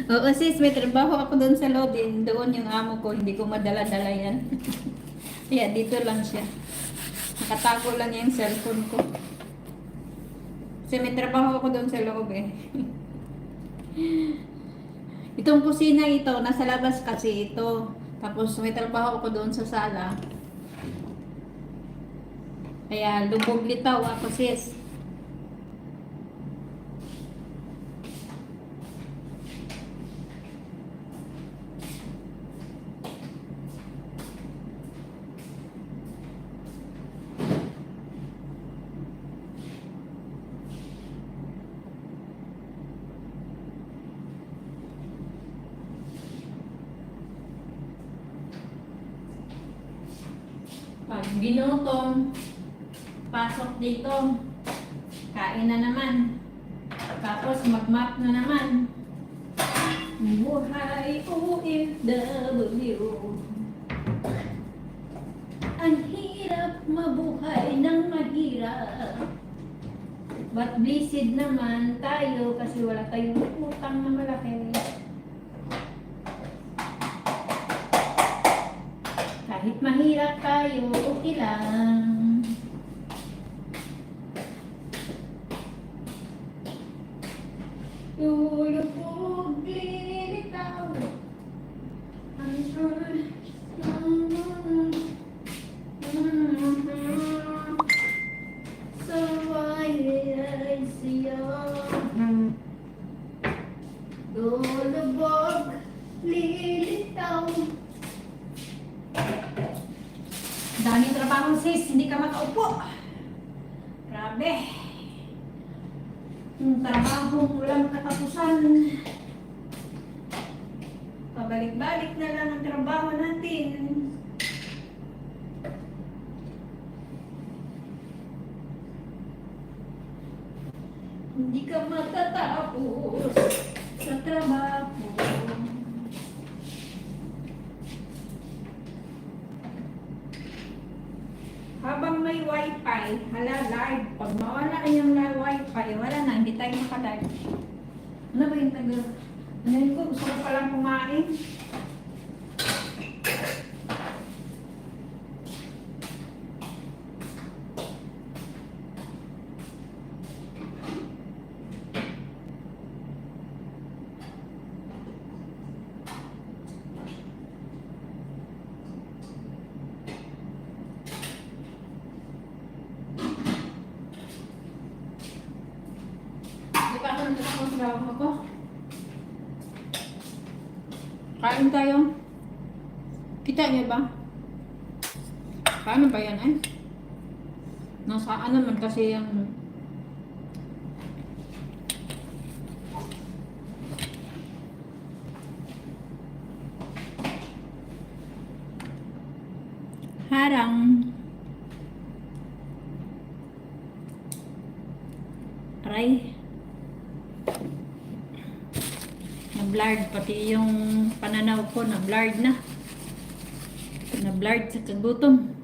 Oo sis, may trabaho ako doon sa Lodin. Doon yung amo ko, hindi ko madala-dala yan. Kaya dito lang siya. Nakatago lang yung cellphone ko. Kasi may trabaho ako doon sa loob eh. Itong kusina ito, nasa labas kasi ito. Tapos may trabaho ako doon sa sala. Kaya lubog litaw ako sis. Pag ginutom, pasok dito, kain na naman. Tapos mag-map na naman. Buhay OFW. Ang hirap mabuhay ng mahirap. But blessed naman tayo kasi wala tayong utang na malaki. Kahit mahirap tayo, okay lang. Lulubog, lilitaw. I'm sure. So why did I see you? Lulubog, lilitaw. Daming trabaho sis, hindi ka makaupo. Grabe. Yung trabaho walang katapusan. Pabalik-balik na lang ang trabaho natin. Hindi ka matatapos sa trabaho. Habang may wifi, hala live. Pag mawala yung wifi, wala na, hindi tayo makalive. Ano ba yung tagal? Ano ko, gusto ko palang kumain. Di pa ako nagkakong trabaho ko. Kain tayo. Kita niyo ba? Paano ba yan eh? Nasaan naman kasi yung harang. Aray. Na-blurred pati yung pananaw ko, na-blurred na. Na-blurred sa kagutom.